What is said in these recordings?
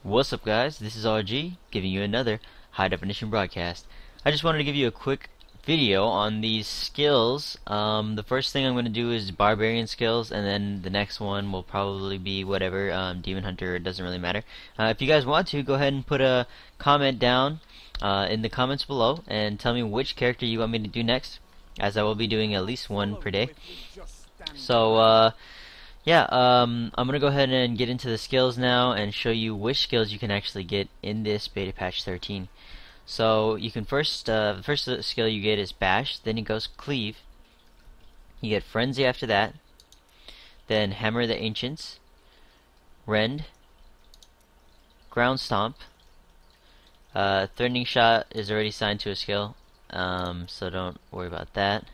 What's up, guys? This is RG giving you another high definition broadcast. I just wanted to give you a quick video on these skills. The first thing I'm going to do is Barbarian skills, and then the next one will probably be whatever, Demon Hunter. It doesn't really matter. If you guys want to, go ahead and put a comment down in the comments below and tell me which character you want me to do next, as I will be doing at least one per day. So yeah, I'm gonna go ahead and get into the skills now and show you which skills you can actually get in this beta patch 13. So you can the first skill you get is Bash, then it goes Cleave. You get Frenzy after that, then Hammer the Ancients, Rend, Ground Stomp. Threatening Shot is already assigned to a skill, so don't worry about that,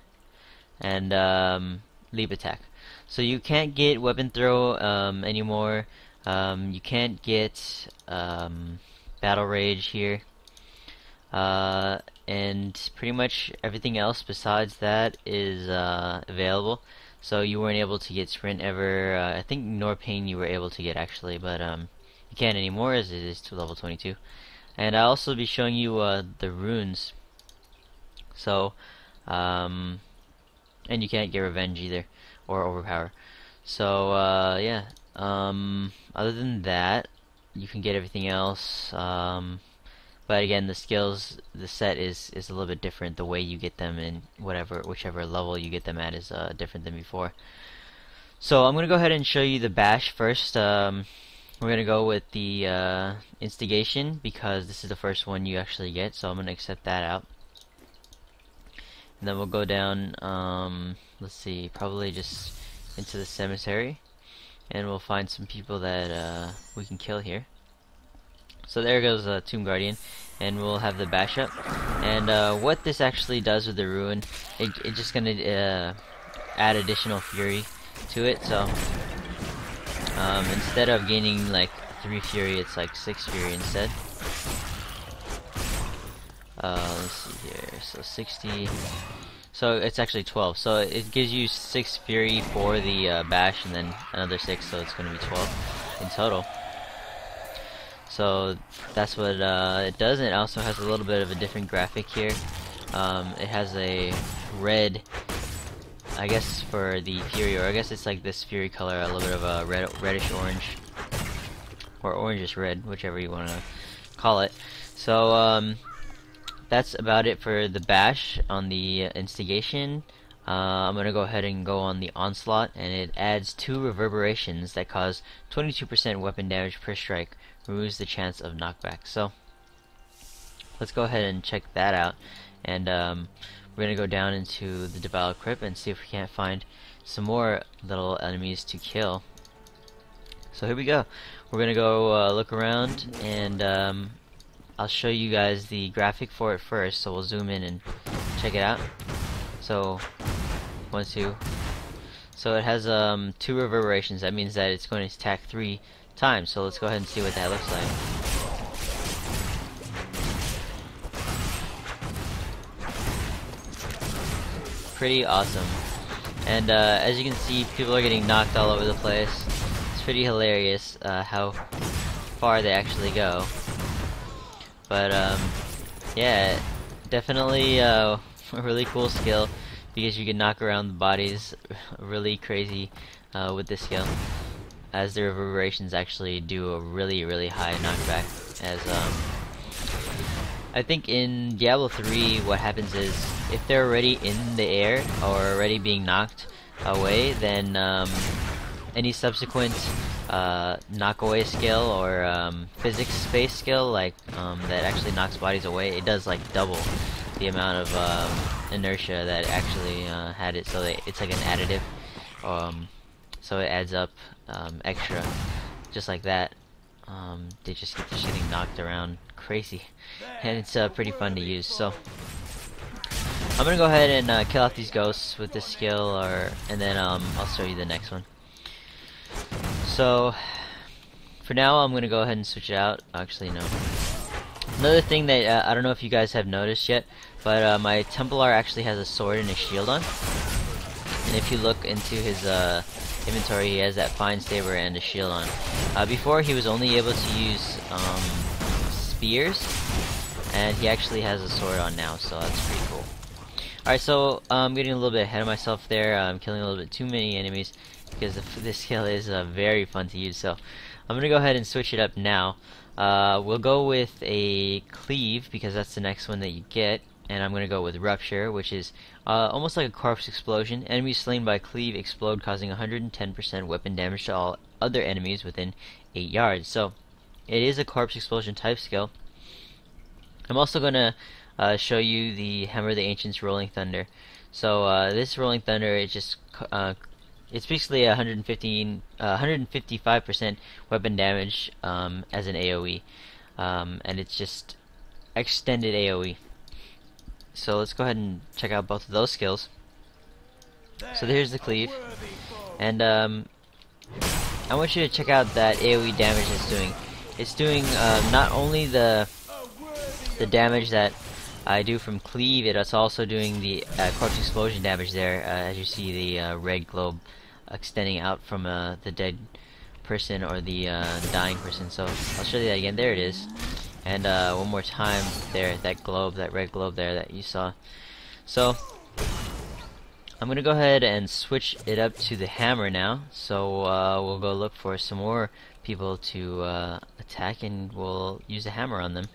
and Leap Attack. So you can't get Weapon Throw anymore. You can't get Battle Rage here, and pretty much everything else besides that is available. So you weren't able to get Sprint ever. I think Nor Pain you were able to get actually, but you can't anymore as it is to level 22. And I'll also be showing you the runes. So and you can't get Revenge either, or Overpower. So yeah, other than that, you can get everything else. But again, the skills, the set is a little bit different. The way you get them in whichever level you get them at is different than before. So I'm gonna go ahead and show you the Bash first. We're gonna go with the Instigation because this is the first one you actually get. So I'm gonna accept that out. And then we'll go down, let's see, probably just into the cemetery, and we'll find some people that we can kill here. So there goes Tomb Guardian, and we'll have the Bash up. And what this actually does with the Ruin, it's just gonna add additional fury to it. So instead of gaining like 3 fury, it's like 6 fury instead. Let's see here, so 60, so it's actually 12, so it gives you 6 fury for the Bash, and then another 6, so it's going to be 12 in total. So that's what it does, and it also has a little bit of a different graphic here. It has a red, I guess for the fury, or I guess it's like this fury color, a little bit of a reddish orange, or orangish red, whichever you want to call it. So that's about it for the Bash on the Instigation. I'm going to go ahead and go on the Onslaught, and it adds 2 reverberations that cause 22% weapon damage per strike, removes the chance of knockback. So let's go ahead and check that out, and we're going to go down into the Diablo Crypt and see if we can't find some more little enemies to kill. So here we go. We're going to go look around, and I'll show you guys the graphic for it first, so we'll zoom in and check it out. So 1, 2. So it has 2 reverberations. That means that it's going to attack 3 times. So let's go ahead and see what that looks like. Pretty awesome. And as you can see, people are getting knocked all over the place. It's pretty hilarious how far they actually go. But yeah, definitely a really cool skill because you can knock around the bodies really crazy with this skill, as the reverberations actually do a really high knockback. As I think in Diablo 3 what happens is if they're already in the air or already being knocked away, then any subsequent knockaway skill or physics-based skill, like that actually knocks bodies away, it does like double the amount of inertia that actually had it. So it's like an additive, so it adds up extra, just like that. They just get just getting knocked around crazy, and it's pretty fun to use. So I'm gonna go ahead and kill off these ghosts with this skill, and then I'll show you the next one. So for now, I'm gonna go ahead and switch it out. Actually, no. Another thing that I don't know if you guys have noticed yet, but my Templar actually has a sword and a shield on. And if you look into his inventory, he has that fine saber and a shield on. Before he was only able to use spears, and he actually has a sword on now, so that's pretty cool. Alright, so I'm getting a little bit ahead of myself there. I'm killing a little bit too many enemies because this skill is very fun to use. So I'm gonna go ahead and switch it up now. We'll go with a cleave because that's the next one that you get, and I'm gonna go with rupture, which is almost like a corpse explosion. Enemies slain by cleave explode, causing 110% weapon damage to all other enemies within 8 yards. So it is a corpse explosion type skill. I'm also gonna show you the Hammer of the Ancients Rolling Thunder. So this Rolling Thunder is just it's basically 155% weapon damage as an AoE, and it's just extended AoE. So let's go ahead and check out both of those skills. So there's the cleave, and I want you to check out that AoE damage it's doing. It's doing not only the damage that I do from cleave, it's also doing the corpse explosion damage there, as you see the red globe extending out from the dead person or the dying person. So I'll show you that again. There it is, and one more time there, that globe, that red globe there that you saw. So I'm gonna go ahead and switch it up to the hammer now. So we'll go look for some more people to attack, and we'll use a hammer on them.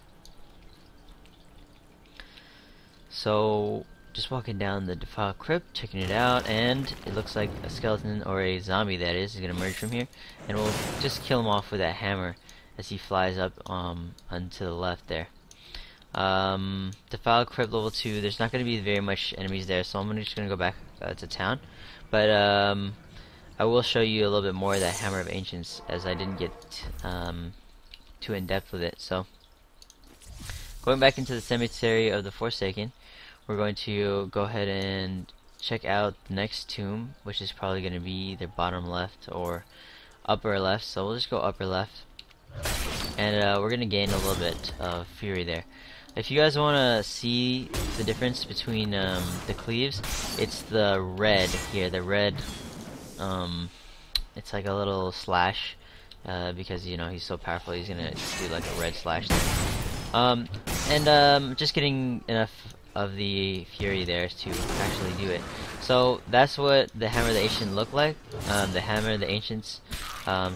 So just walking down the defiled crypt, checking it out, and it looks like a skeleton, or a zombie that is gonna emerge from here, and we'll just kill him off with that hammer as he flies up onto the left there. Defiled crypt level 2. There's not gonna be very much enemies there, so I'm just gonna go back to town. But I will show you a little bit more of that Hammer of Ancients, as I didn't get too in depth with it. So going back into the Cemetery of the Forsaken, we're going to go ahead and check out the next tomb, which is probably going to be either bottom left or upper left. So we'll just go upper left, and we're going to gain a little bit of fury there. If you guys want to see the difference between the cleaves, it's the red here. The red, it's like a little slash, because you know he's so powerful. He's gonna do like a red slash there. Just getting enough of the fury there to actually do it. So that's what the Hammer of the Ancient look like. The Hammer of the Ancients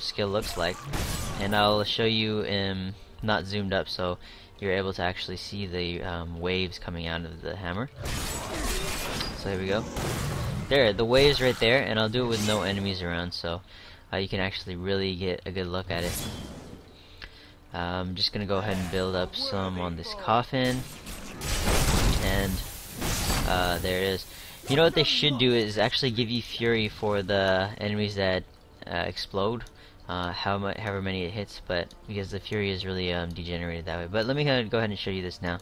skill looks like, and I'll show you not zoomed up, so you're able to actually see the waves coming out of the hammer. So here we go. There, the waves right there, and I'll do it with no enemies around, so you can actually really get a good look at it. I'm just gonna go ahead and build up some on this coffin, and there it is. You know what they should do is actually give you fury for the enemies that explode, however many it hits, but because the fury is really degenerated that way. But let me go ahead and show you this now.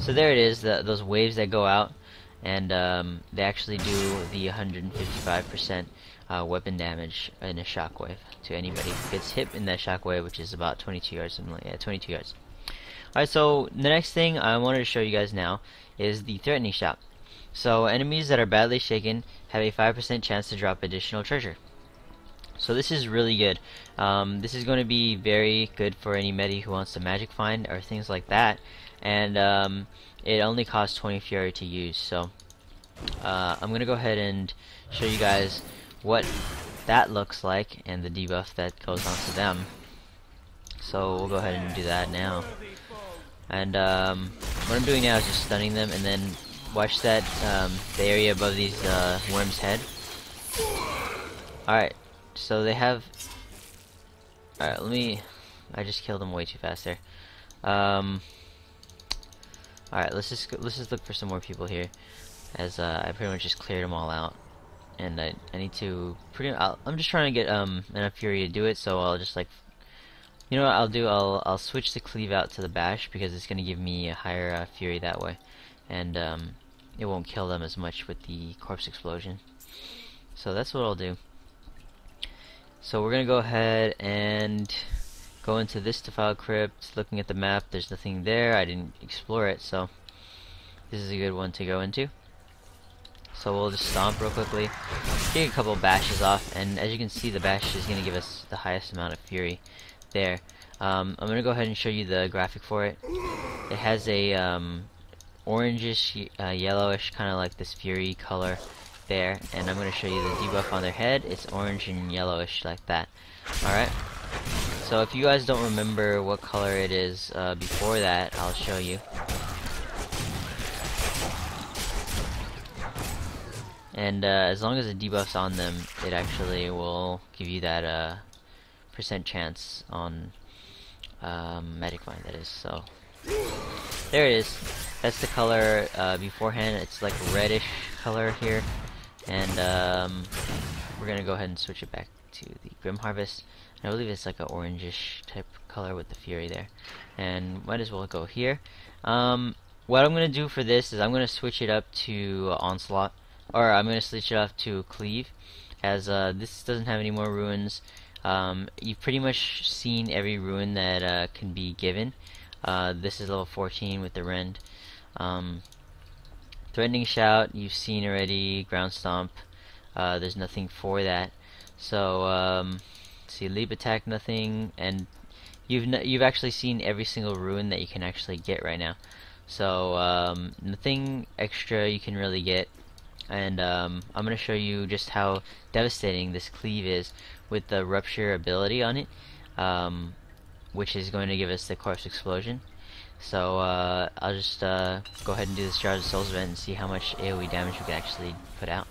So there it is, those waves that go out, and they actually do the 155% weapon damage in a shockwave to anybody who gets hit in that shockwave, which is about 22 yards, something like, yeah, 22 yards. Alright, so the next thing I wanted to show you guys now is the threatening shot. So enemies that are badly shaken have a 5% chance to drop additional treasure. So this is really good. This is going to be very good for any medi who wants to magic find or things like that, and it only costs 20 fury to use. So I'm going to go ahead and show you guys what that looks like and the debuff that goes on to them. So we'll go ahead and do that now. And what I'm doing now is just stunning them, and then watch that the area above these worms' head. Alright, so they have. Alright, I just killed them way too fast there. Alright, let's just look for some more people here, as I pretty much just cleared them all out. And I need to I'm just trying to get enough fury to do it, so I'll just, like, you know what I'll do, I'll switch the cleave out to the bash, because it's gonna give me a higher fury that way, and it won't kill them as much with the corpse explosion. So that's what I'll do. So we're gonna go ahead and go into this defiled crypt. Looking at the map, there's nothing there. I didn't explore it, so this is a good one to go into. So we'll just stomp real quickly, get a couple bashes off, and as you can see, the bash is going to give us the highest amount of fury there. I'm going to go ahead and show you the graphic for it. It has a orangish, yellowish, kind of like this fury color there, and I'm going to show you the debuff on their head. It's orange and yellowish like that. Alright, so if you guys don't remember what color it is before that, I'll show you. And as long as the debuff's on them, it actually will give you that percent chance on magic mine, that is. So there it is. That's the color beforehand. It's like a reddish color here, and we're gonna go ahead and switch it back to the Grim Harvest. And I believe it's like a orangish type color with the fury there, and might as well go here. What I'm gonna do for this is I'm gonna switch it up to Onslaught, or I'm gonna switch it up to Cleave, as this doesn't have any more runes. You've pretty much seen every rune that can be given. This is level 14 with the Rend. Threatening Shout, you've seen already. Ground Stomp, there's nothing for that. So see, Leap Attack, nothing, and you've actually seen every single rune that you can actually get right now. So nothing extra you can really get. And I'm going to show you just how devastating this Cleave is with the Rupture ability on it, which is going to give us the Corpse Explosion. So I'll just go ahead and do this Jars of Souls event and see how much AoE damage we can actually put out.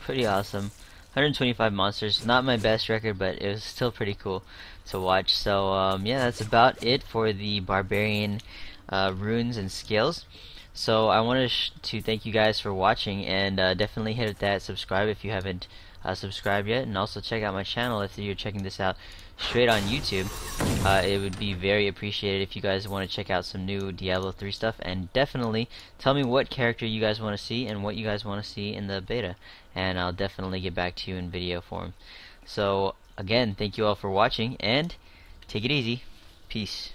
Pretty awesome. 125 monsters, not my best record, but it was still pretty cool to watch. So yeah, that's about it for the Barbarian runes and skills. So I wanted to thank you guys for watching, and definitely hit that subscribe if you haven't subscribed yet, and also check out my channel if you're checking this out straight on YouTube. It would be very appreciated if you guys want to check out some new Diablo 3 stuff, and definitely tell me what character you guys want to see and what you guys want to see in the beta, and I'll definitely get back to you in video form. So again, thank you all for watching, and take it easy. Peace.